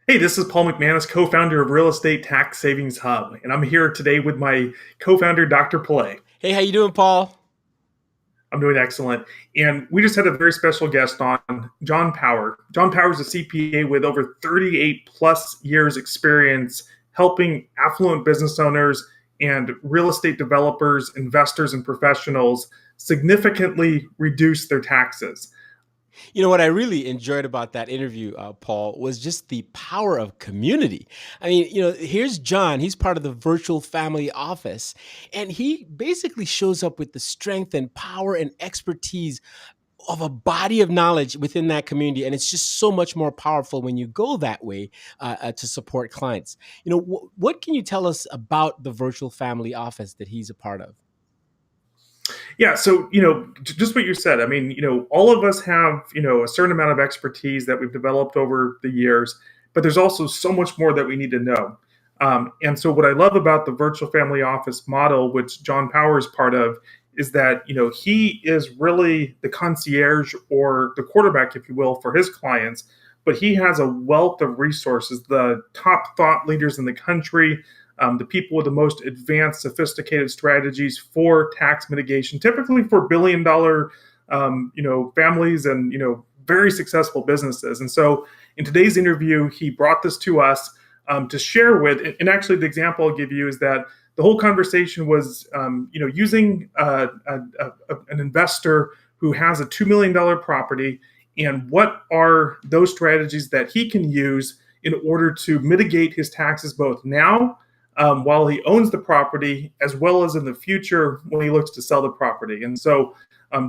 Hey, this is Paul McManus, co-founder of Real Estate Tax Savings Hub, and I'm here today with my co-founder, Dr. Pillay. Hey, how you doing, Paul? I'm doing excellent. And we just had a very special guest on, John Power. John Power is a CPA with over 38 plus years experience helping affluent business owners and real estate developers, investors, and professionals significantly reduce their taxes. You know what I really enjoyed about that interview, Paul, was just the power of community. I mean, here's John. He's part of the virtual family office, and he basically shows up with the strength and power and expertise of a body of knowledge within that community. And it's just so much more powerful when you go that way to support clients. What can you tell us about the virtual family office that he's a part of? Yeah, so just what you said. I mean, all of us have a certain amount of expertise that we've developed over the years, but there's also so much more that we need to know. And so, what I love about the virtual family office model, which John Power is part of, is that he is really the concierge or the quarterback, if you will, for his clients. But he has a wealth of resources, the top thought leaders in the country, the people with the most advanced, sophisticated strategies for tax mitigation, typically for billion-dollar, families and very successful businesses. And so, in today's interview, he brought this to us to share with. And actually, the example I'll give you is that the whole conversation was, using an investor who has a $2 million property, and what are those strategies that he can use in order to mitigate his taxes both now while he owns the property, as well as in the future when he looks to sell the property. And so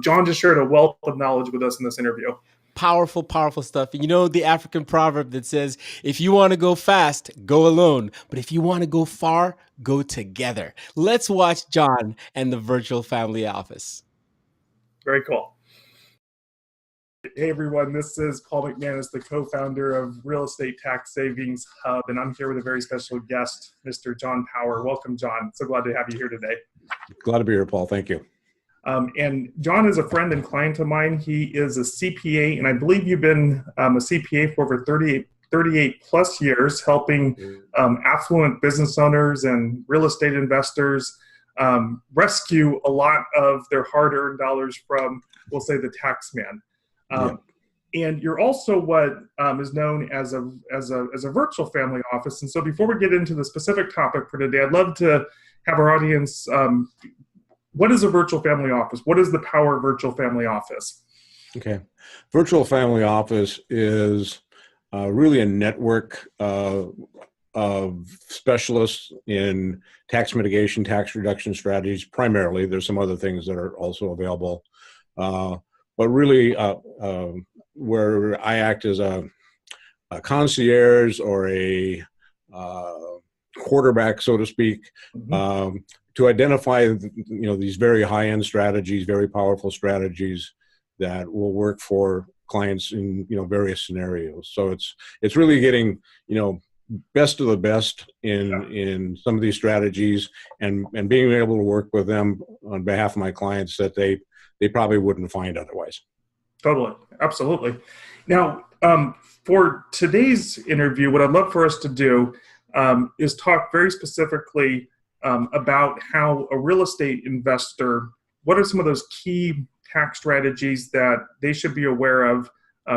John just shared a wealth of knowledge with us in this interview. Powerful, powerful stuff. And you know the African proverb that says, if you want to go fast, go alone. But if you want to go far, go together. Let's watch John and the virtual family office. Very cool. Hey everyone, this is Paul McManus, the co-founder of Real Estate Tax Savings Hub, and I'm here with a very special guest, Mr. John Power. Welcome, John. So glad to have you here today. Glad to be here, Paul. Thank you. And John is a friend and client of mine. He is a CPA, and I believe you've been a CPA for over 38 plus years, helping affluent business owners and real estate investors rescue a lot of their hard-earned dollars from, we'll say, the tax man. And you're also what is known as a virtual family office. And so before we get into the specific topic for today, I'd love to have our audience, what is a virtual family office? What is the Power Virtual Family Office? Okay. Virtual family office is really a network of specialists in tax mitigation, tax reduction strategies, primarily. There's some other things that are also available. But really, where I act as a concierge or a quarterback, so to speak, to identify these very high-end strategies, very powerful strategies that will work for clients in various scenarios. So it's really getting best of the best in some of these strategies and being able to work with them on behalf of my clients that they probably wouldn't find otherwise. Totally. Absolutely. Now, for today's interview, what I'd love for us to do is talk very specifically about how a real estate investor, what are some of those key tax strategies that they should be aware of,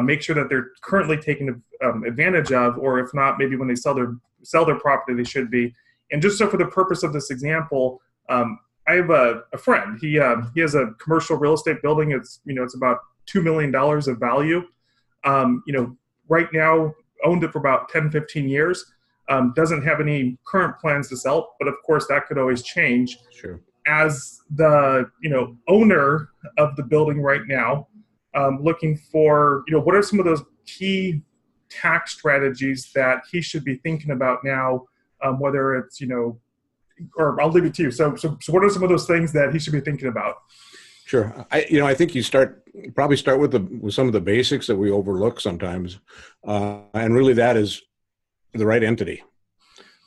make sure that they're currently taking advantage of, or if not, maybe when they sell their property, they should be. And just so for the purpose of this example, I have a friend. He has a commercial real estate building. It's about $2 million of value. Right now owned it for about 10, 15 years. Doesn't have any current plans to sell, but of course that could always change. Sure. As the owner of the building right now, looking for what are some of those key tax strategies that he should be thinking about now, whether it's or I'll leave it to you. So what are some of those things that he should be thinking about? Sure. I think you probably start with some of the basics that we overlook sometimes, and really that is the right entity.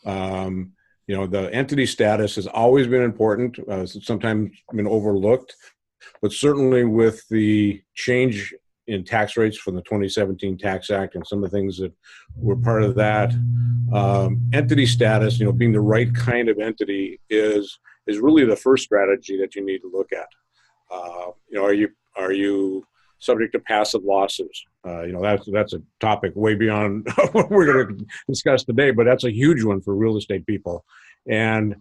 The entity status has always been important. Sometimes been overlooked, but certainly with the change in tax rates from the 2017 Tax Act and some of the things that were part of that. Entity status, being the right kind of entity is really the first strategy that you need to look at. Are you subject to passive losses? That's a topic way beyond what we're going to discuss today, but that's a huge one for real estate people. And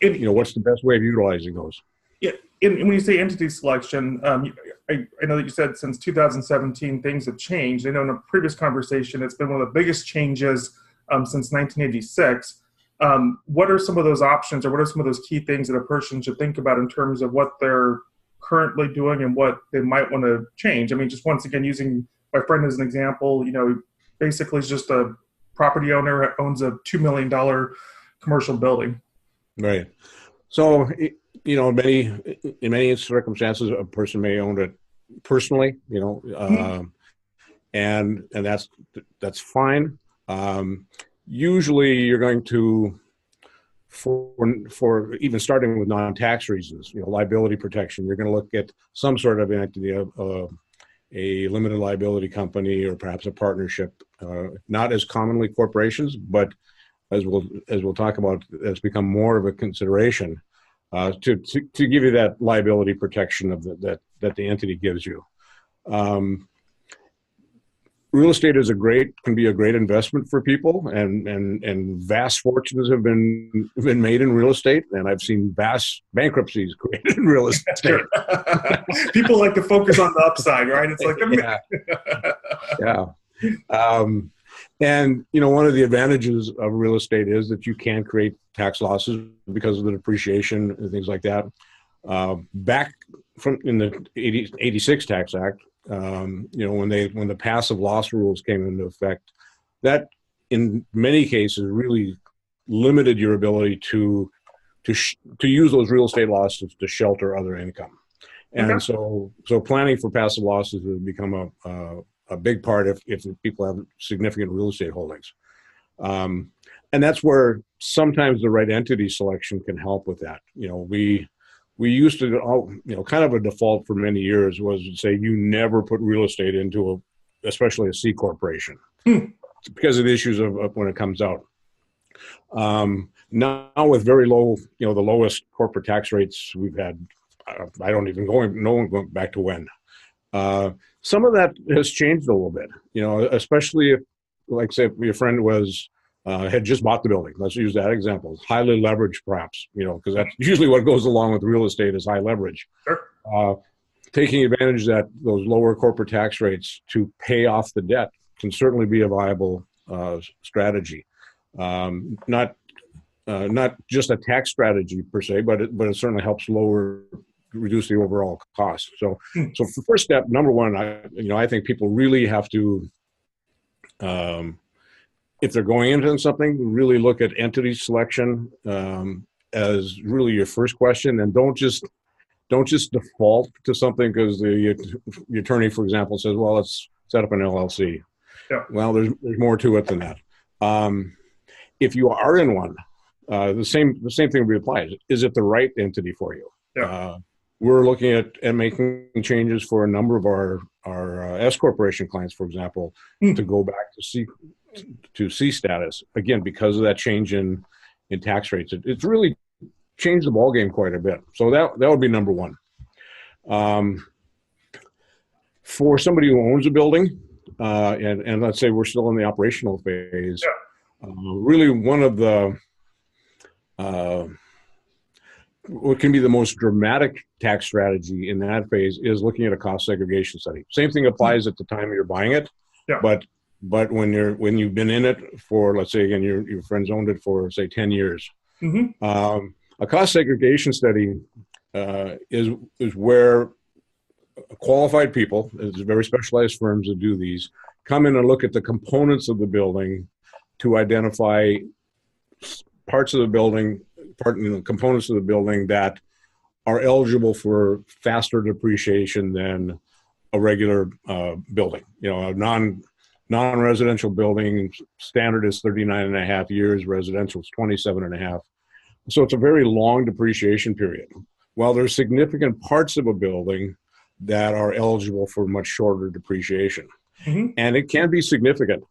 what's the best way of utilizing those? Yeah, and when you say entity selection, I know that you said since 2017 things have changed. I know in a previous conversation it's been one of the biggest changes since 1986. What are some of those options, or what are some of those key things that a person should think about in terms of what they're currently doing and what they might want to change? I mean, just once again, using my friend as an example, basically is just a property owner that owns a $2 million commercial building. Right. So, in many circumstances, a person may own it personally, and that's fine. Usually you're going to, for even starting with non-tax reasons, liability protection, you're going to look at some sort of entity, a limited liability company or perhaps a partnership, not as commonly corporations, but as we'll talk about, has become more of a consideration to give you that liability protection that the entity gives you. Real estate can be a great investment for people, and vast fortunes have been made in real estate, and I've seen vast bankruptcies created in real estate. People like to focus on the upside, right? It's like yeah. And one of the advantages of real estate is that you can create tax losses because of the depreciation and things like that. Back in the 86 Tax Act, when the passive loss rules came into effect, that in many cases really limited your ability to use those real estate losses to shelter other income. And so planning for passive losses has become a big part if people have significant real estate holdings. And that's where sometimes the right entity selection can help with that. We used to, kind of a default for many years was to say you never put real estate into especially a C corporation because of the issues of when it comes out. Now with very low, the lowest corporate tax rates we've had, I don't even know going back to when. Some of that has changed a little bit, especially if, like say, your friend had just bought the building. Let's use that example. Highly leveraged, perhaps, because that's usually what goes along with real estate is high leverage. Sure. Taking advantage of those lower corporate tax rates to pay off the debt can certainly be a viable strategy. Not just a tax strategy per se, but it certainly helps reduce the overall cost. So for first step, number one, I think people really have to, if they're going into something, really look at entity selection as really your first question, and don't just default to something because the attorney, for example, says, "Well, let's set up an LLC." Yeah. Well, there's more to it than that. If you are in one, the same thing applies. Is it the right entity for you? Yeah. We're looking at making changes for a number of our S corporation clients, for example, to go back to C status again because of that change in tax rates. It's really changed the ballgame quite a bit. So that would be number one. For somebody who owns a building, and let's say we're still in the operational phase, really one of the what can be the most dramatic tax strategy in that phase is looking at a cost segregation study. Same thing applies at the time you're buying it, but when you've been in it for, let's say again, your friends owned it for say 10 years, a cost segregation study is where qualified people, it's very specialized firms that do these, come in and look at the components of the building to identify parts of the building, components of the building that are eligible for faster depreciation than a regular building. A non-residential building standard is 39 and a half years, residential is 27 and a half. So it's a very long depreciation period. While there's significant parts of a building that are eligible for much shorter depreciation. Mm-hmm. And it can be significant.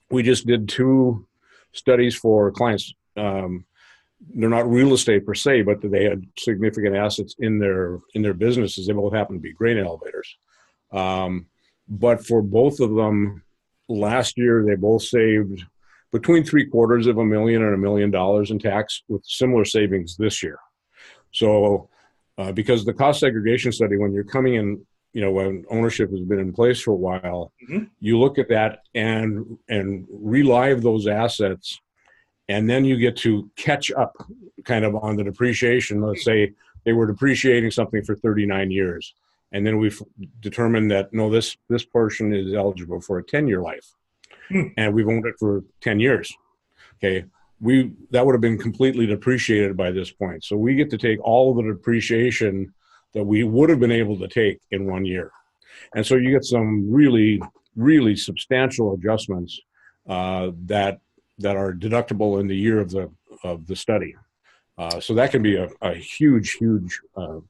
We just did 2 studies for clients. They're not real estate per se, but they had significant assets in their businesses. They both happen to be grain elevators. But for both of them, last year they both saved between $750,000 and $1 million in tax, with similar savings this year. So, because the cost segregation study, when you're coming in, when ownership has been in place for a while, Mm-hmm. you look at that and relive those assets, and then you get to catch up kind of on the depreciation. Let's say they were depreciating something for 39 years, and then we've determined that no, this portion is eligible for a 10-year life, and we've owned it for 10 years. Okay, that would have been completely depreciated by this point. So we get to take all of the depreciation that we would have been able to take in 1 year. And so you get some really, really substantial adjustments that are deductible in the year of the study. So that can be a huge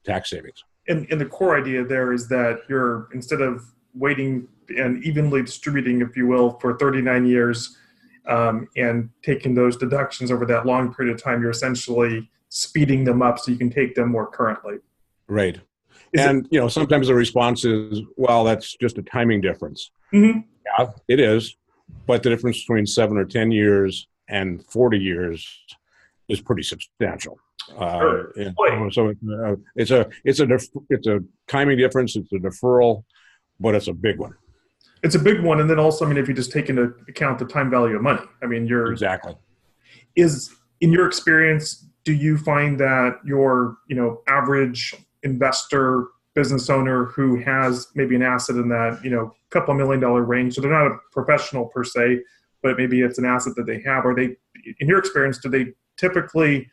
tax savings. And the core idea there is that you're, instead of waiting and evenly distributing, if you will, for 39 years and taking those deductions over that long period of time, you're essentially speeding them up so you can take them more currently. Right. And sometimes the response is, well, that's just a timing difference. Mm-hmm. Yeah, it is. But the difference between 7 or 10 years and 40 years is pretty substantial. Sure. So it's a timing difference. It's a deferral, but it's a big one. It's a big one. And then also, if you just take into account the time value of money, Exactly. In your experience, do you find that your, average investor, business owner who has maybe an asset in that, couple $1 million range, so they're not a professional per se, but maybe it's an asset that they have, in your experience, do they typically,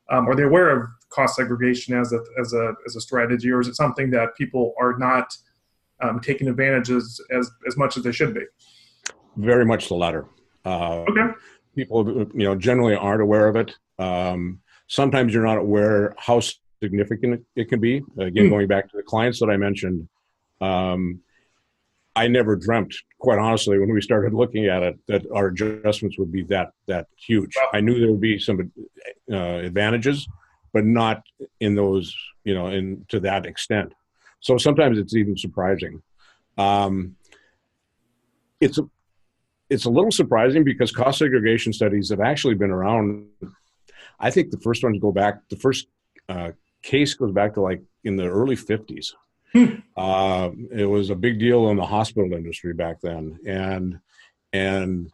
are they aware of cost segregation as a strategy, or is it something that people are not taking advantage as much as they should be? Very much the latter. Okay. People, generally aren't aware of it. Sometimes you're not aware how significant it can be. Again, going back to the clients that I mentioned, I never dreamt, quite honestly, when we started looking at it, that our adjustments would be that huge. I knew there would be some advantages, but not in those, to that extent. So sometimes it's even surprising. It's a little surprising because cost segregation studies have actually been around. I think the first case goes back to like in the early 50s. It was a big deal in the hospital industry back then. And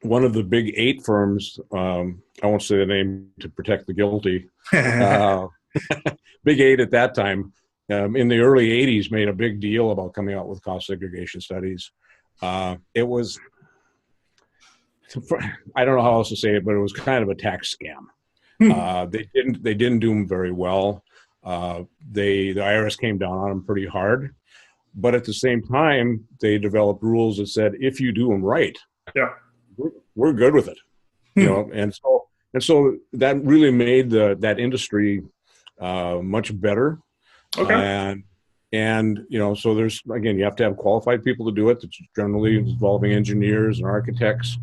one of the big 8 firms, I won't say the name to protect the guilty, big 8 at that time, in the early 80s made a big deal about coming out with cost segregation studies. It was, I don't know how else to say it, but it was kind of a tax scam. They didn't do them very well. The IRS came down on them pretty hard, but at the same time, they developed rules that said if you do them right, we're good with it. And so that really made that industry much better. Okay. And so there's, again, you have to have qualified people to do it. It's generally involving engineers and architects.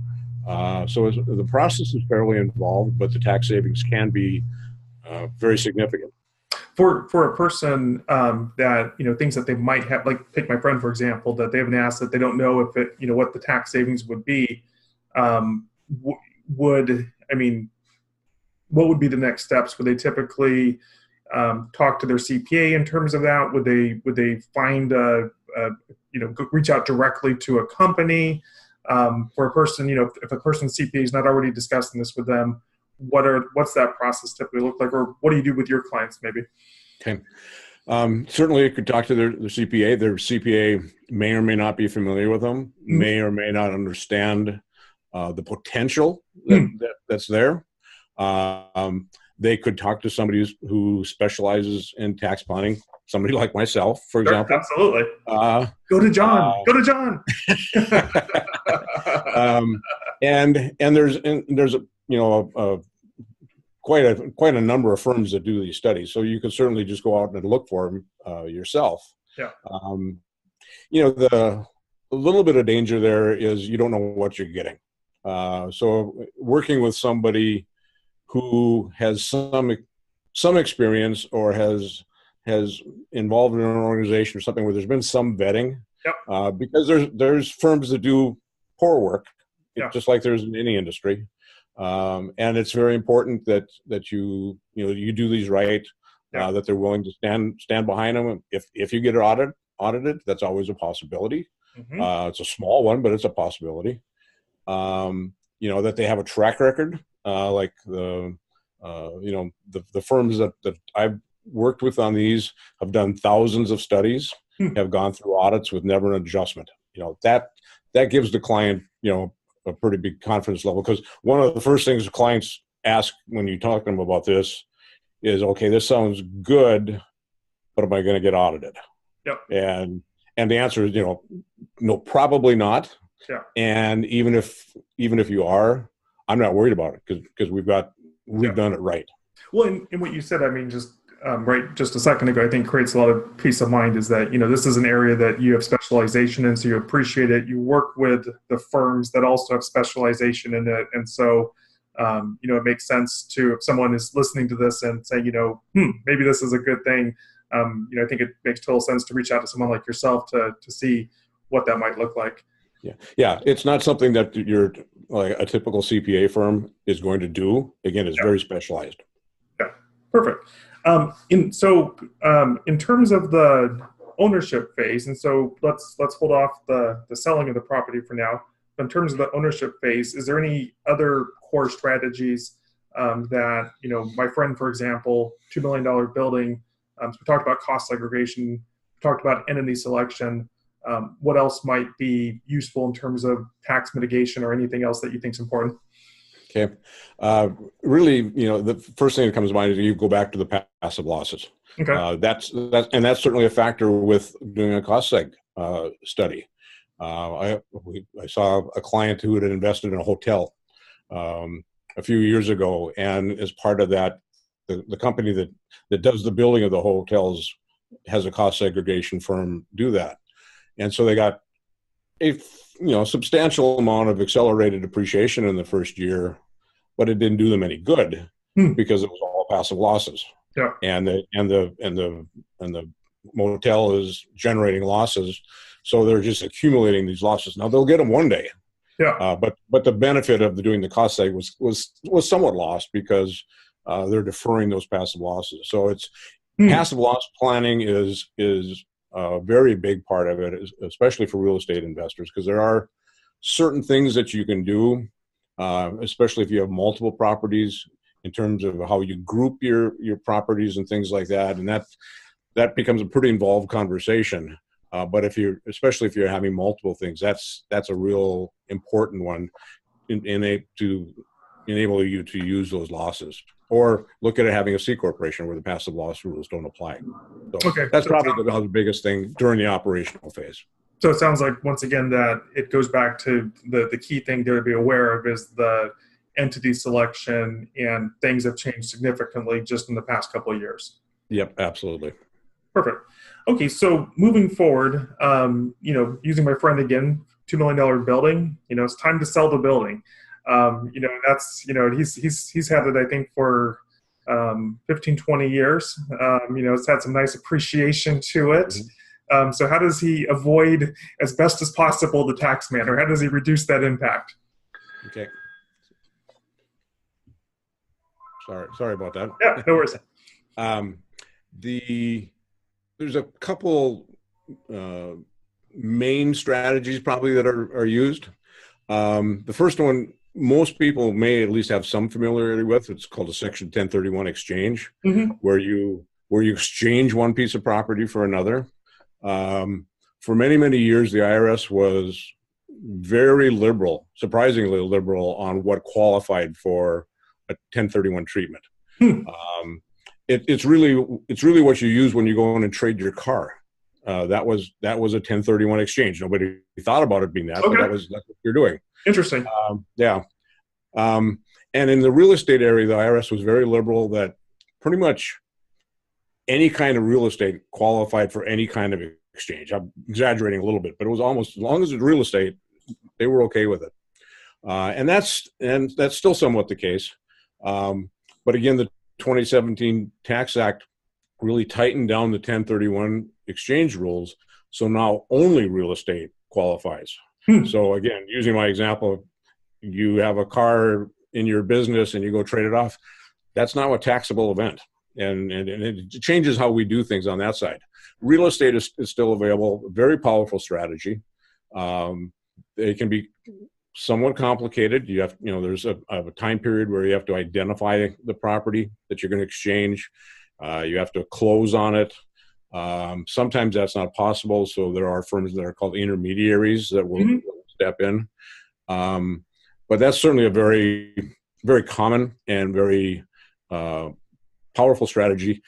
So the process is fairly involved, but the tax savings can be very significant. For a person that thinks that they might have, like take my friend for example, that they have an asset, they don't know if it what the tax savings would be. What would be the next steps? Would they typically talk to their CPA in terms of that? Would they find reach out directly to a company? For a person, if a person's CPA is not already discussing this with them, what's that process typically look like, or what do you do with your clients maybe? Okay. Certainly you could talk to their CPA. Their CPA may or may not be familiar with them, may or may not understand the potential that's there. They could talk to somebody who specializes in tax planning, somebody like myself, for example. Absolutely. Go to John. Go to John. And there's a quite a number of firms that do these studies. So you can certainly just go out and look for them yourself. Yeah. The a little bit of danger there is you don't know what you're getting. So working with somebody who has some experience or has involved in an organization or something where there's been some vetting, Yep. because there's firms that do poor work, Yeah. just like there's in any industry, and it's very important that you do these right, Yeah. that they're willing to stand behind them. If you get audited, that's always a possibility. Hmm. It's a small one, but it's a possibility. That they have a track record, like the firms that I've worked with on these have done thousands of studies, Hmm. have gone through audits with never an adjustment. That gives the client, a pretty big confidence level, because one of the first things the clients ask when you talk to them about this is, okay, this sounds good, but am I going to get audited? Yep. And the answer is, no, probably not. Yeah. And even if you are, I'm not worried about it, because we've done it right. Well, in what you said, I mean, just right, just a second ago, I think creates a lot of peace of mind is that, this is an area that you have specialization in, so you appreciate it. You work with the firms that also have specialization in it. And so, it makes sense to, if someone is listening to this and saying, maybe this is a good thing, I think it makes total sense to reach out to someone like yourself to see what that might look like. Yeah. It's not something that you're like a typical CPA firm is going to do. Again, it's very specialized. Yeah, perfect. In terms of the ownership phase, and so let's hold off the selling of the property for now. But in terms of the ownership phase, is there any other core strategies that my friend, for example, $2 million building? So we talked about cost segregation, we talked about entity selection. What else might be useful in terms of tax mitigation or anything else that you think is important? Okay. Really, the first thing that comes to mind is you go back to the passive losses. Okay. That's certainly a factor with doing a cost seg study. I saw a client who had invested in a hotel a few years ago, and as part of that, the company that does the building of the hotels has a cost segregation firm do that. And so they got a substantial amount of accelerated depreciation in the first year, but it didn't do them any good because it was all passive losses. Yeah. And the motel is generating losses, so they're just accumulating these losses. Now they'll get them one day. Yeah. But the benefit of doing the cost seg was somewhat lost because they're deferring those passive losses. So it's passive loss planning is a very big part of it, especially for real estate investors, because there are certain things that you can do, especially if you have multiple properties, in terms of how you group your properties and things like that, and that becomes a pretty involved conversation. But especially if you're having multiple things, that's a real important one to enable you to use those losses, or look at it having a C corporation where the passive loss rules don't apply. So Okay. that's probably the biggest thing during the operational phase. So it sounds like, once again, that it goes back to the key thing to be aware of is the entity selection, and things have changed significantly just in the past couple of years. Yep, absolutely. Perfect. Okay, so moving forward, using my friend again, $2 million building, it's time to sell the building. That's, he's had it, I think, for 15, 20 years. It's had some nice appreciation to it. So how does he avoid, as best as possible, the tax man, or how does he reduce that impact? Okay. Sorry about that. Yeah, no worries. There's a couple main strategies probably that are used. The first one, most people may at least have some familiarity with. It's called a Section 1031 exchange, where you exchange one piece of property for another. For many, many years, the IRS was very liberal, surprisingly liberal, on what qualified for a 1031 treatment. It's really what you use when you go in and trade your car. That was a 1031 exchange. Nobody thought about it being that, but that's what you're doing. Interesting. Yeah. And in the real estate area, the IRS was very liberal that pretty much any kind of real estate qualified for any kind of exchange. I'm exaggerating a little bit, but it was almost, as long as it's real estate, they were okay with it. And that's still somewhat the case. But again, the 2017 Tax Act really tightened down the 1031 exchange rules. So now only real estate qualifies. So again, using my example, you have a car in your business and you go trade it off. That's not a taxable event. And it changes how we do things on that side. Real estate is still available, very powerful strategy. It can be somewhat complicated. You have, there's a time period where you have to identify the property that you're going to exchange. You have to close on it. Sometimes that's not possible. So there are firms that are called intermediaries that will step in. But that's certainly a very, very common and very powerful strategy.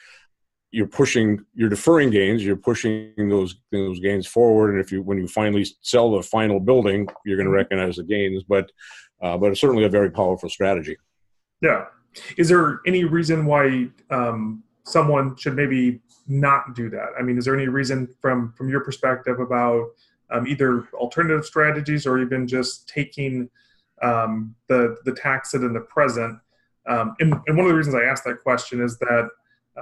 You're deferring gains, you're pushing those gains forward. And when you finally sell the final building, you're going to recognize the gains, but it's certainly a very powerful strategy. Yeah. Is there any reason why someone should maybe not do that? I mean, is there any reason from your perspective about either alternative strategies or even just taking the tax hit in the present? And one of the reasons I asked that question is that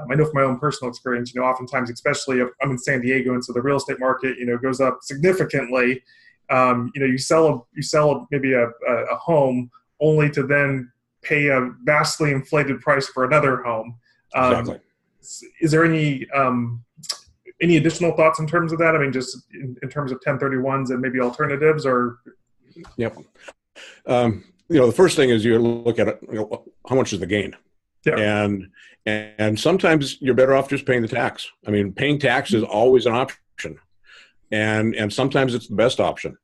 I know from my own personal experience, oftentimes, especially if I'm in San Diego, and so the real estate market, goes up significantly. You sell maybe a home only to then pay a vastly inflated price for another home. Exactly. Is there any additional thoughts in terms of that? I mean, just in terms of 1031s and maybe alternatives, or? Yep. The first thing is you look at it, how much is the gain? Yeah. And sometimes you're better off just paying the tax. I mean, paying tax is always an option. And sometimes it's the best option.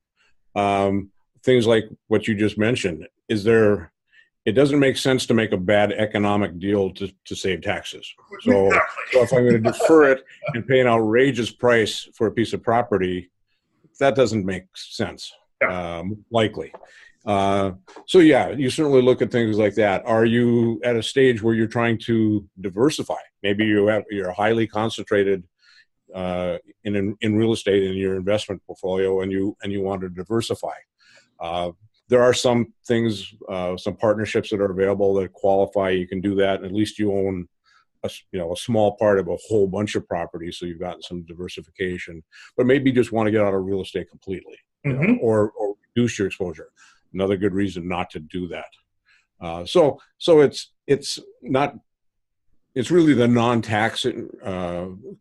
Things like what you just mentioned, it doesn't make sense to make a bad economic deal to save taxes. So if I'm going to defer it and pay an outrageous price for a piece of property, that doesn't make sense, likely. So yeah, you certainly look at things like that. Are you at a stage where you're trying to diversify? Maybe you're highly concentrated in real estate in your investment portfolio, and you want to diversify. There are some things, some partnerships that are available that qualify. You can do that, and at least you own a small part of a whole bunch of properties, so you've gotten some diversification. But maybe you just want to get out of real estate completely, or reduce your exposure. Another good reason not to do that. So it's really the non-tax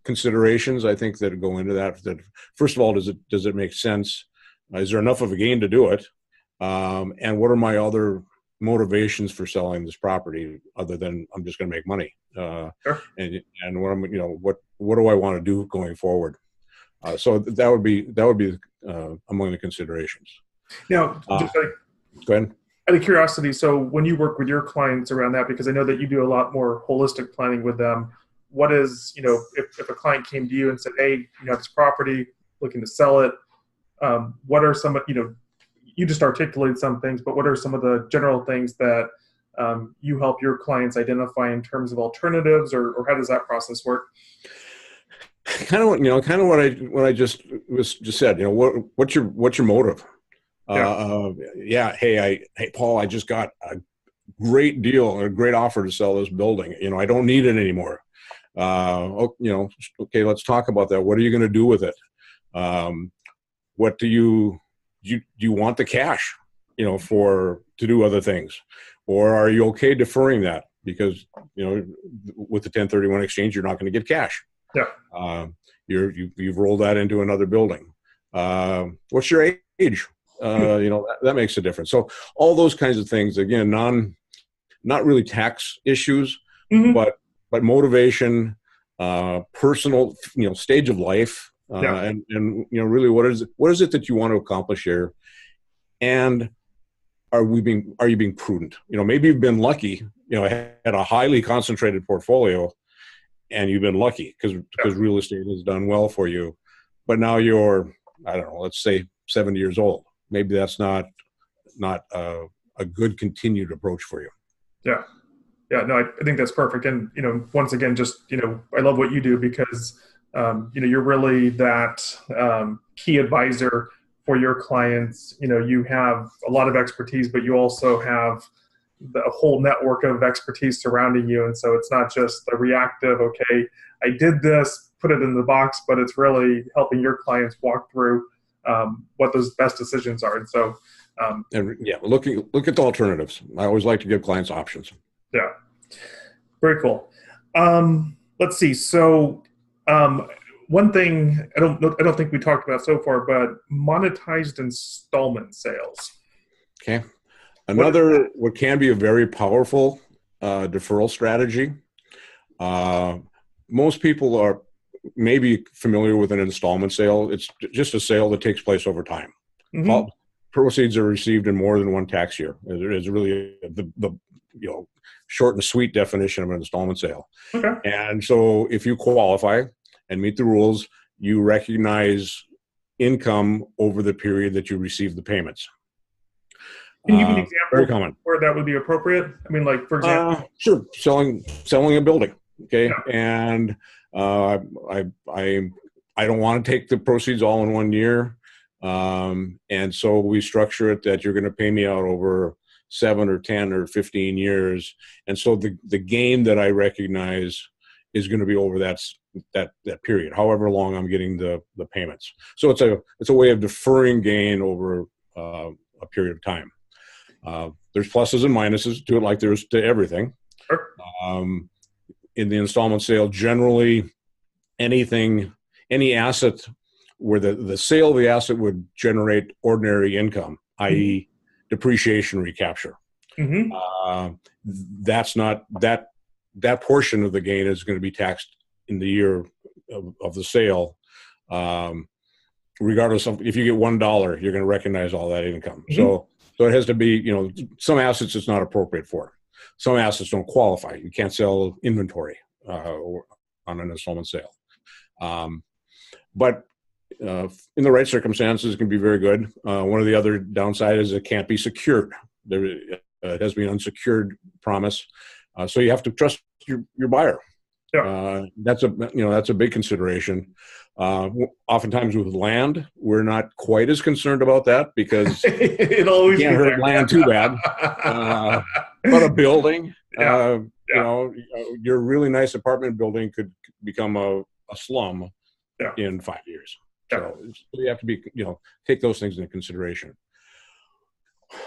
considerations, I think, that go into that. That first of all, does it make sense? Is there enough of a gain to do it? And what are my other motivations for selling this property other than I'm just going to make money? Sure. And what do I want to do going forward? So that would be among the considerations. Now, just go ahead. Out of curiosity, so when you work with your clients around that, because I know that you do a lot more holistic planning with them, what is, if a client came to you and said, hey, you have this property, looking to sell it, what are some, you just articulated some things, but what are some of the general things that you help your clients identify in terms of alternatives, or how does that process work? Kind of what I just said. What's your motive? Hey, Paul, I just got a great deal or a great offer to sell this building. I don't need it anymore. Okay, let's talk about that. What are you going to do with it? What do you want the cash, to do other things, or are you okay deferring that because with the 1031 exchange you're not going to get cash? Yeah. You've rolled that into another building. What's your age? That makes a difference. So all those kinds of things, again, not really tax issues, but motivation, personal, stage of life, and really what is it that you want to accomplish here, and are you being prudent? Maybe you've been lucky, had a highly concentrated portfolio, and you've been lucky because real estate has done well for you, but now you're, I don't know, let's say 70 years old. Maybe that's not a good continued approach for you. Yeah. Yeah, no, I think that's perfect. And, once again, just, I love what you do because, you're really that key advisor for your clients. You have a lot of expertise, but you also have the whole network of expertise surrounding you. And so it's not just the reactive, okay, I did this, put it in the box, but it's really helping your clients walk through what those best decisions are. And so, And yeah, look at the alternatives. I always like to give clients options. yeah. Very cool. Let's see. So, um, one thing I don't think we talked about so far, but monetized installment sales. Okay. What is Another, that? what can be a very powerful deferral strategy. Uh, Most people are maybe familiar with an installment sale. It's just a sale that takes place over time. Mm-hmm. Proceeds are received in more than one tax year. It is really the short and sweet definition of an installment sale. Okay. And so if you qualify and meet the rules, you recognize income over the period that you receive the payments. Can you give me an Very example common. where that would be appropriate? I mean, like for example, Sure. Selling a building. Okay. yeah. And I I don't want to take the proceeds all in one year. And so we structure it that you're going to pay me out over 7 or 10 or 15 years. And so the gain that I recognize is going to be over that period, however long I'm getting the payments. So it's a way of deferring gain over a period of time. There's pluses and minuses to it, like there's to everything. Sure. Um, in the installment sale, generally any asset where the sale of the asset would generate ordinary income, Mm-hmm. i.e. depreciation recapture. Mm-hmm. Uh, that's not that portion of the gain is going to be taxed in the year of the sale. Regardless of if you get $1, you're going to recognize all that income. Mm-hmm. So it has to be, some assets it's not appropriate for. Some assets don't qualify. You can't sell inventory on an installment sale. But in the right circumstances, it can be very good. One of the other downside is it can't be secured. It has to be an unsecured promise. So you have to trust your buyer. Yeah. That's a big consideration. Oftentimes with land, we're not quite as concerned about that because It you always be can't hurt land too bad. But a building, yeah. Yeah. your really nice apartment building could become a slum Yeah. in 5 years. Yeah. So you have to be, take those things into consideration.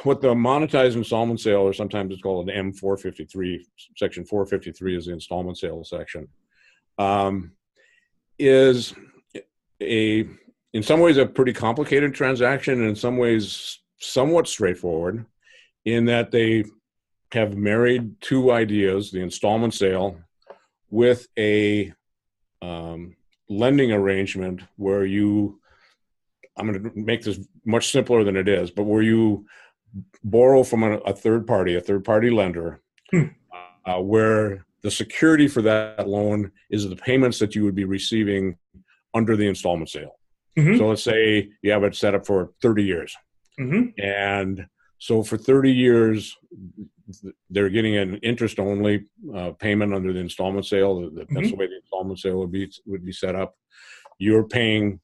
What the monetized installment sale, or sometimes it's called an M453, section 453 is the installment sale section, is in some ways a pretty complicated transaction, and in some ways somewhat straightforward, in that they have married two ideas: the installment sale with a lending arrangement where I'm going to make this much simpler than it is, but where you borrow from a third party lender, where the security for that loan is the payments that you would be receiving under the installment sale. Mm-hmm. So let's say you have it set up for 30 years. Mm-hmm. And so for 30 years, they're getting an interest only payment under the installment sale. That's the way the installment sale would be set up. You're paying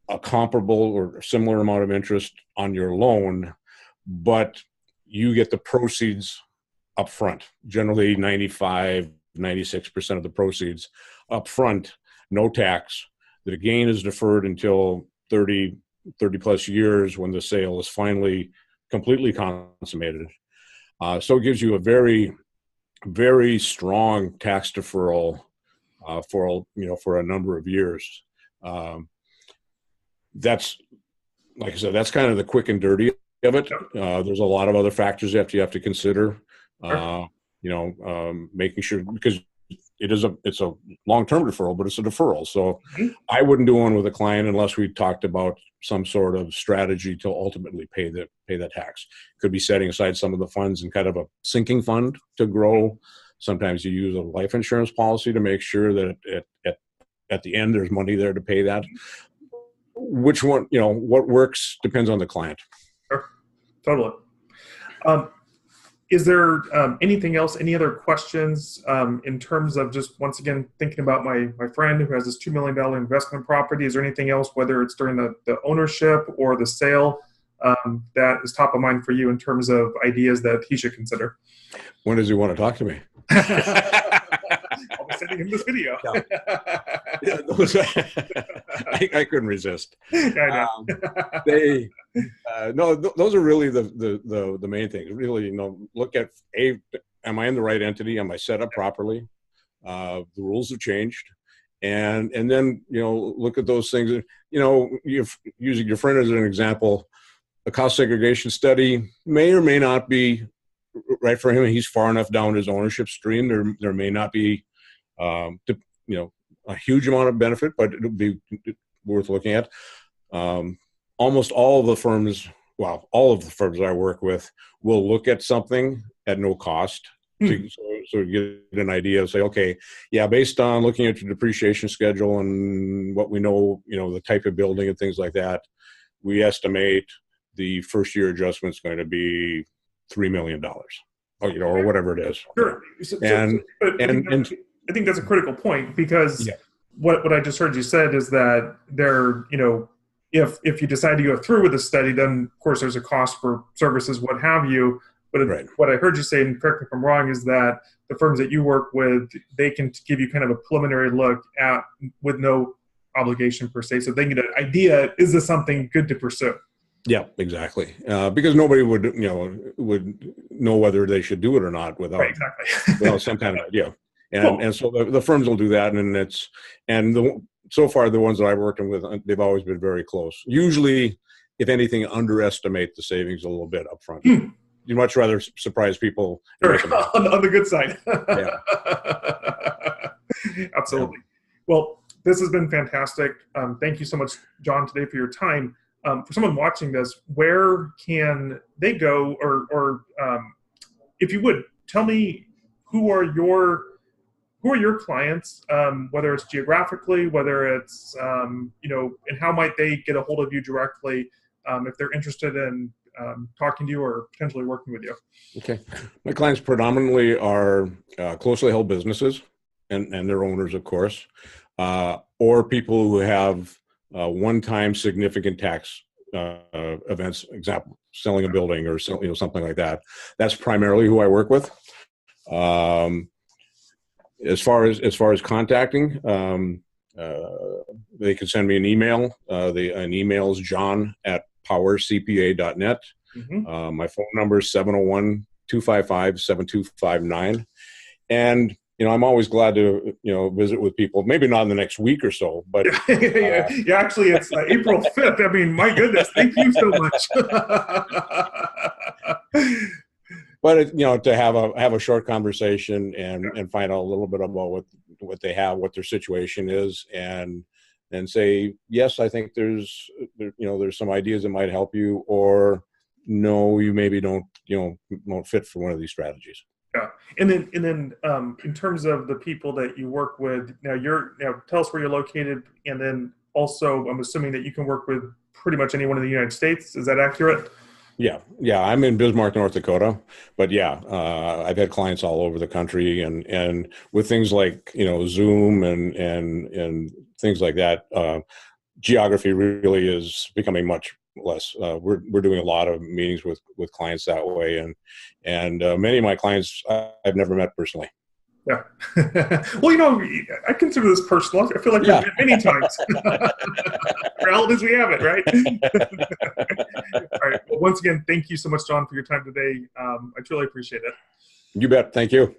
a comparable or similar amount of interest on your loan, but you get the proceeds up front, generally 96% of the proceeds up front, no tax. The gain is deferred until 30 plus years when the sale is finally completely consummated. So it gives you a very, very strong tax deferral for a number of years. That's, like I said, that's kind of the quick and dirty of it. There's a lot of other factors you have to consider. Making sure, because it's a long-term deferral, but it's a deferral. So I wouldn't do one with a client unless we talked about some sort of strategy to ultimately pay that tax. Could be setting aside some of the funds in kind of a sinking fund to grow. Sometimes you use a life insurance policy to make sure that at the end there's money there to pay that. Which one, what works depends on the client. Sure. Totally. Um, is there anything else, any other questions in terms of just, once again, thinking about my friend who has this $2 million investment property? Is there anything else, whether it's during the ownership or the sale, that is top of mind for you in terms of ideas that he should consider? When does he want to talk to me? I'll be sending him this video. Yeah, I couldn't resist. I know. Those are really the main things. Really, look at am I in the right entity? Am I set up properly? The rules have changed, and then look at those things. Using your friend as an example, a cost segregation study may or may not be right for him. He's far enough down his ownership stream. There may not be, a huge amount of benefit, but it'll be worth looking at. Almost all of the firms, all of the firms I work with will look at something at no cost so get an idea of, say, okay, yeah, based on looking at your depreciation schedule and what we know, the type of building and things like that, we estimate the first year adjustment is going to be $3 million, or whatever it is. Sure. I think that's a critical point, because what I just heard you said is that if you decide to go through with the study, then of course there's a cost for services, what have you. But what I heard you say, and correct me if I'm wrong, is that the firms that you work with, they can give you kind of a preliminary look at with no obligation per se, so they get an idea: is this something good to pursue? Yeah, exactly. Because nobody would know whether they should do it or not without some kind of idea. And so the firms will do that, so far the ones that I've worked with, they've always been very close. Usually, if anything, underestimate the savings a little bit up front. You'd much rather surprise people on the good side. Absolutely. Well, this has been fantastic. Thank you so much, John, today for your time. For someone watching this, where can they go, or if you would, tell me who are your clients, whether it's geographically, whether it's, and how might they get a hold of you directly if they're interested in talking to you or potentially working with you? Okay. My clients predominantly are closely held businesses and their owners, of course, or people who have one-time significant tax events, example, selling a building or something like that. That's primarily who I work with. As far as contacting, they can send me an email. An email is john@powercpa.net. My phone number is 701-255-7259. And I'm always glad to visit with people. Maybe not in the next week or so, but actually, it's April 5th. I mean, my goodness, thank you so much. But to have a short conversation and find out a little bit about what they have, what their situation is, and say, yes, I think there's some ideas that might help you, or no, you maybe don't fit for one of these strategies. Yeah, and then in terms of the people that you work with, now tell us where you're located, and then also I'm assuming that you can work with pretty much anyone in the United States. Is that accurate? Yeah. I'm in Bismarck, North Dakota, but I've had clients all over the country, and with things like Zoom and things like that, geography really is becoming much less. We're doing a lot of meetings with clients that way, and many of my clients I've never met personally. Yeah. Well, I consider this personal. I feel like we've met many times. Reality as we have it, right? All right. Well, once again, thank you so much, John, for your time today. I truly appreciate it. You bet. Thank you.